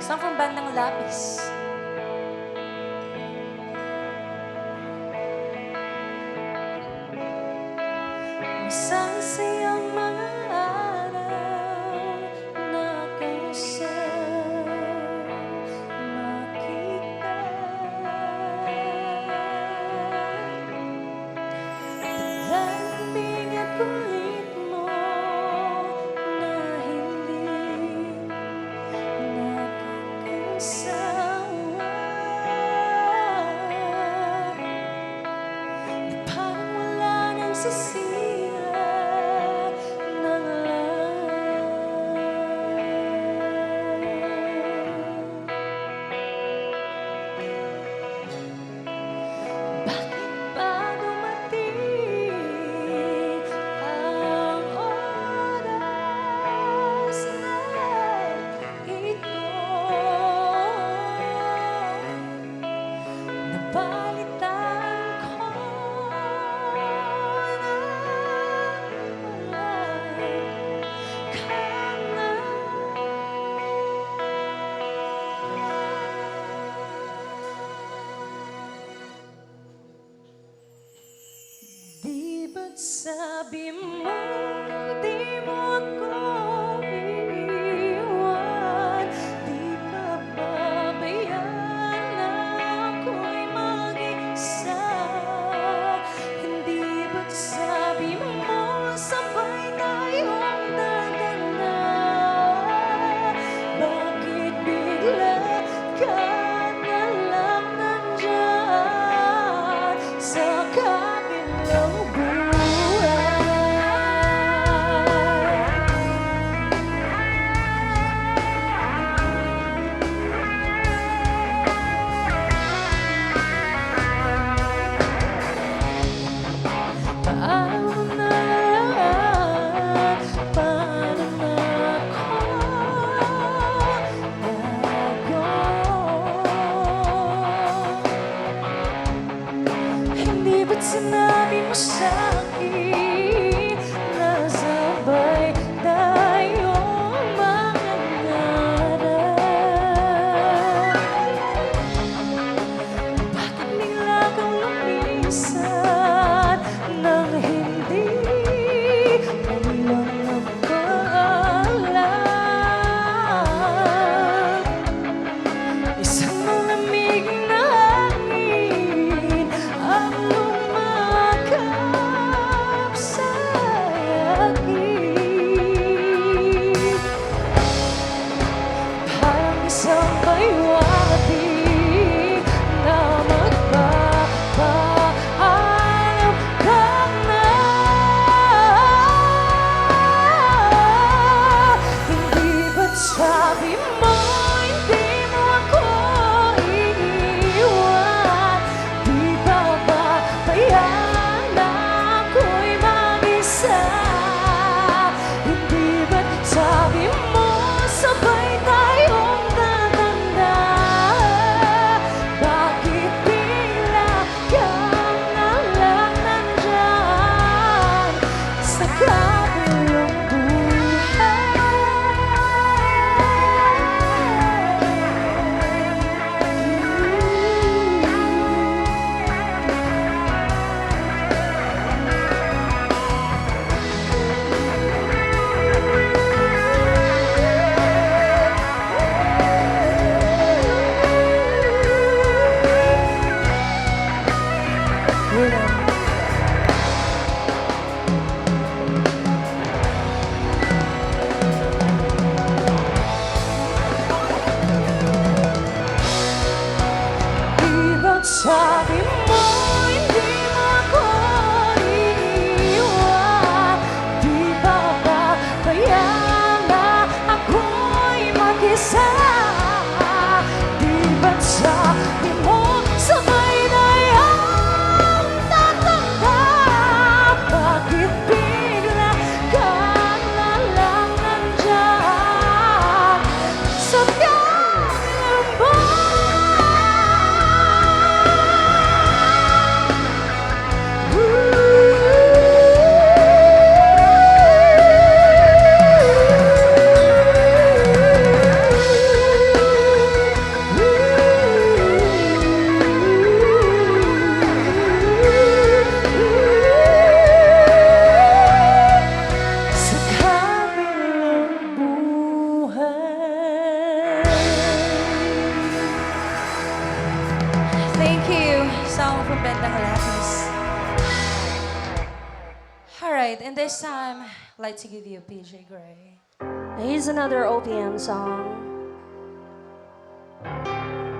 Saan kang bandang Lapis? Isang sayang mga araw na gusto makita. Lambing at kulit mo na hindi nakakasawa. Na parang wala nang sisira ng lahat. Bakit ba dumating ang oras na ito? Nabalitaan ko na wala'y ka na. Di ba't sabi mo di mo ako iiwan? Di ba babayaan na ako'y mag-isa? Hindi ba't sabi mo sabay tayong dadaan? Bakit bigla ka na lang nandyan sa kabilang buhay? Paano na lang, paano na ako nagawa? Hindi ba't sinabi mo sa'kin na sabay tayong mangangarap? Bakit bigla kang lumisan nang hindi man lang nakaalam? Isang malamig na hangin ang lumakap sa akin. Parang isang pahiwatig na magpapaalam ka na. Hindi ba't sabi mo hindi mo ako iiwan? Di ba babayaan na ako'y mag-isa? Hindi ba't sabi mo sabay tayong dadaan? song from Bendang Lapis. Alright, and this time, I'd like to give you PJ Gray. Here's another OPM song.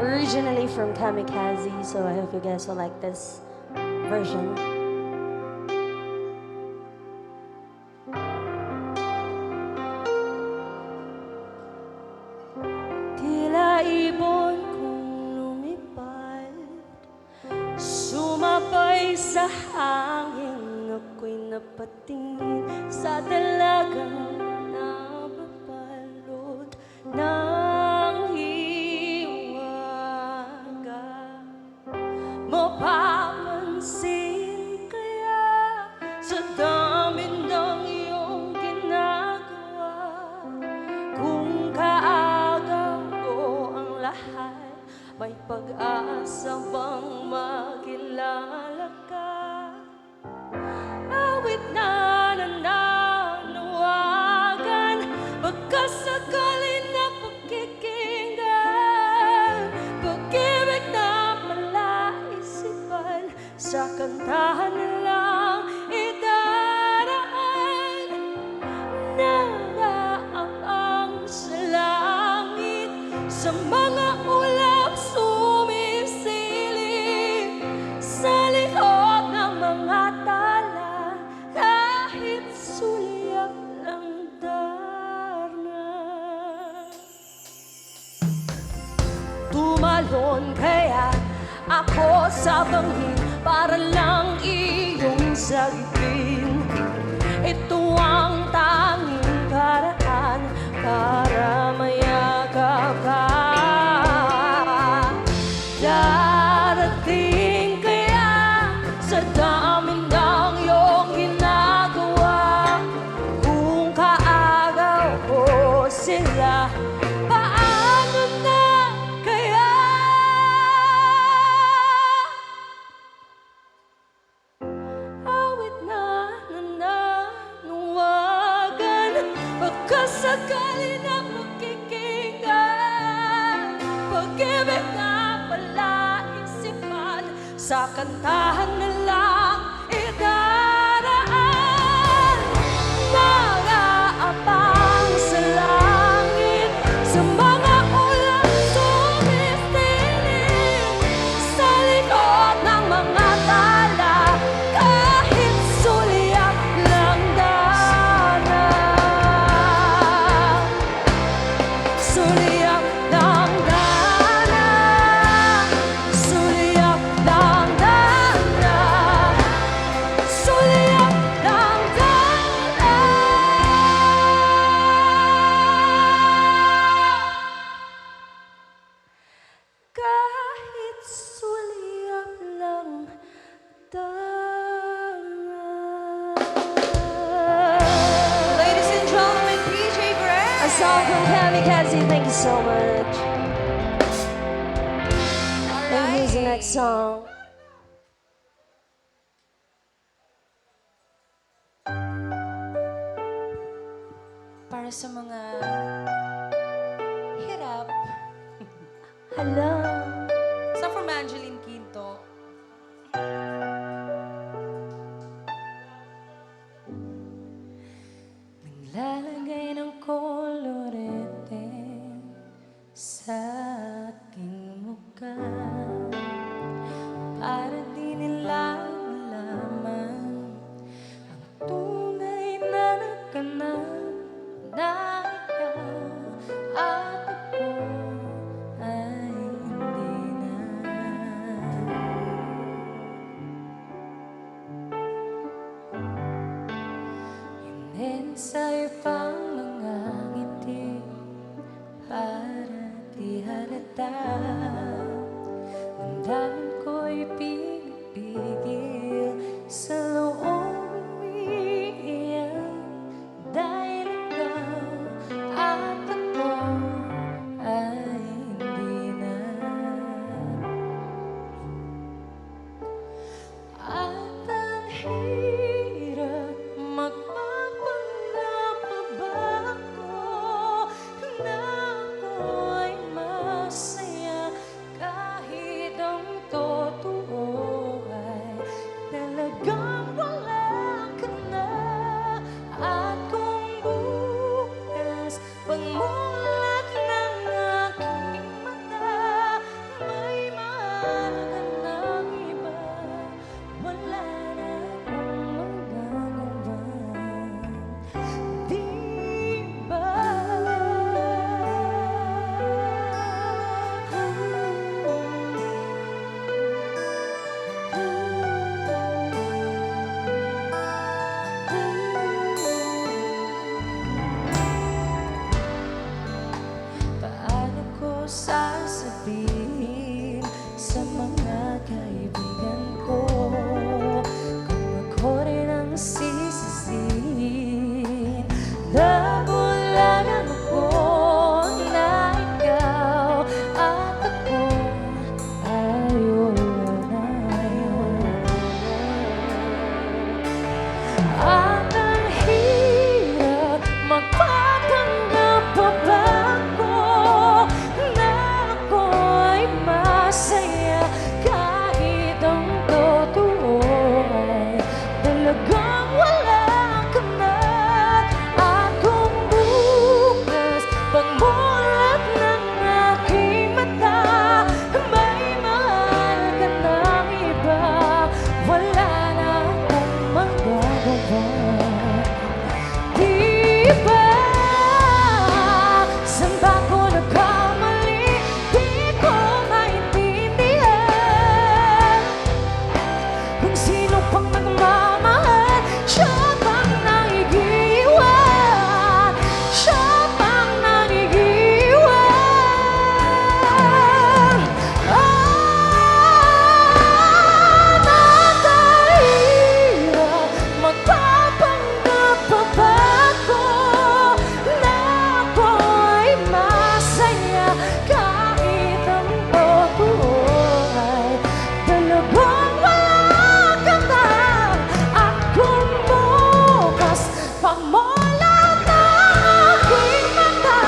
Originally from Kamikaze, so I hope you guys will like this version. Tila ibon kong lumipad, sumabay sa hangin, ako'y napatingin sa dalagang nababalot ng hiwaga. Mapapansin kaya sa dami ng iyong ginagawa, kung kaagaw ko ang lahat, may pag-asa bang makilala ka? Awit na nananawagan, pagkasakali na pakikinggan, pag-ibig na malaisipan, sa kantahan na lang idaraan. Naraang sa langit, sa mga ulap sumisilip, sa likod ng mga tala, kahit sulyap lang darna. Tumalon kaya ako sa bangin para lang iyong sagipin. Ito ang tanging paraan para mayakap ka. Darating kaya sa dami ng iyong ginagawa, kung kaagaw ko sila, paano na kaya? Awit na nananawagan, pagkasakali na makikinggan, pag-ibig na palaisipan, sa kantahan na lang idaraan. Naraabang sa langit, sa mga ulap sumisilip, sa likod ng mga tala, kahit sulyap lang dana. Sulyap lang dana, sulyap lang dana, sulyap lang dana. Kahit sulyap lang dana. Ladies and gentlemen, PJ Gray. A song from Kamikaze, thank you so much. And here's the next song. Para sa mga hirap. Hello. Song from Angeline Quinto. Naglalagay ng kolorete sa aking mukha, para di nila malaman ang tunay na naganap, na ikaw at ako ay hindi na. Yun sa'yo pang mga ngiti, para di sasabihin sa mga kaibigan ko kung ako rin ang sisisihin. Nabulagan ako na ikaw at ako ay wala na. At ang hirap magpapanggap pa ba ako na ako ay masaya kahit ang totoo ay talagang wala ka na. At kung bukas pagmulat ng aking mata may mahal ka ng iba, wala na akong magagawa. Di ba saan ba ko nagkamali? Di ko maintindihan kung sino pang nagmamahal. Siya bang naiiwan? Siya bang naiiwan? Nakahirap magpapanggap pa ba ako na ako ay masaya kahit ang totoo ay talagang wala ka na. At kung bukas pagmulat ng aking mata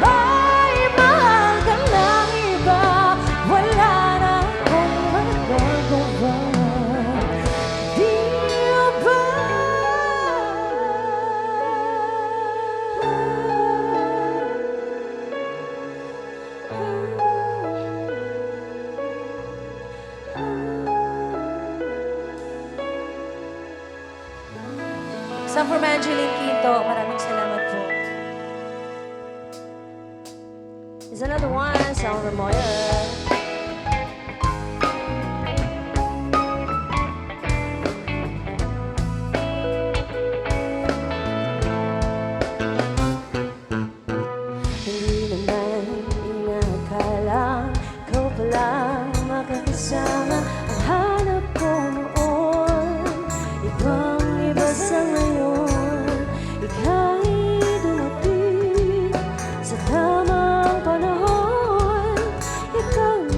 ay mahal ka ng iba, wala na akong magagawa. Di ba? Saan from Angeline Quinto, maraming salamat po. Here's another one, Sound Remoya. Hindi naman inakala ko palang makakasama. Ang hanap ko noon, ibang iba sa ngayon. Ika'y dumating sa tamang panahon. Ikaw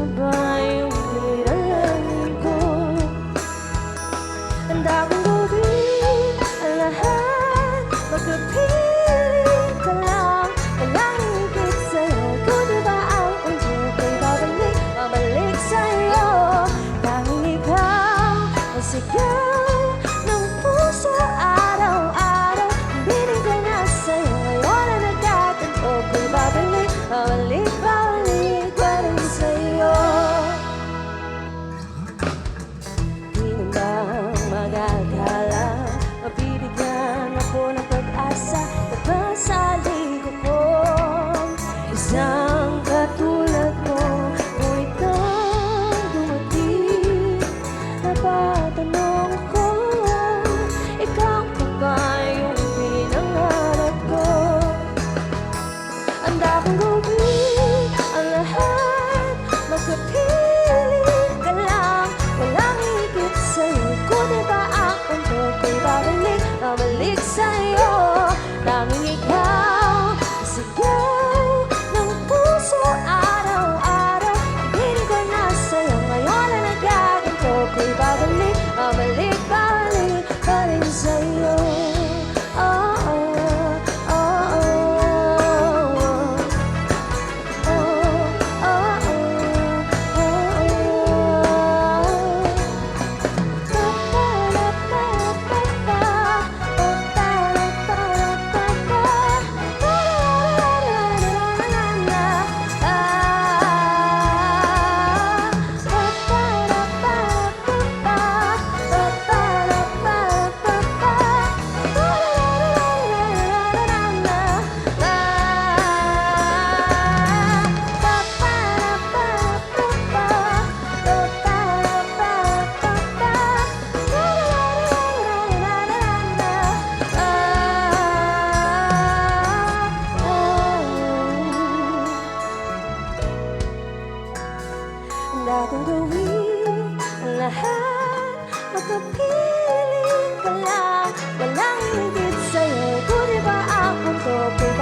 handa kong gawin ang lahat. Magkapiling ka lang, walang higit sa'yo. Kung di ba ako to, kung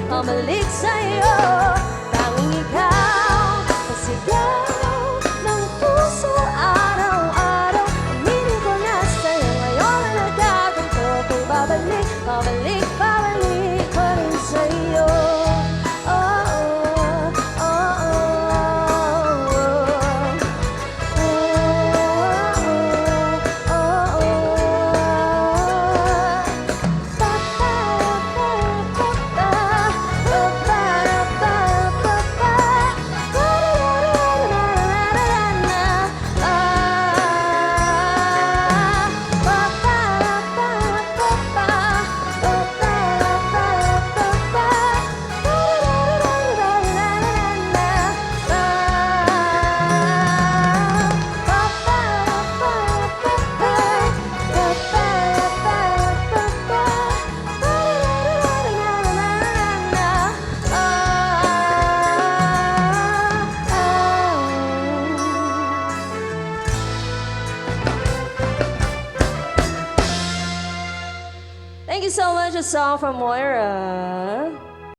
babalik sa'yo. Tanging ikaw, ang sigaw ng puso araw-araw. Aminin ko na sa'yo, ngayon na nagkaganto. Kung babalik pa rin sa'yo. Thank you so much. A song from Moira.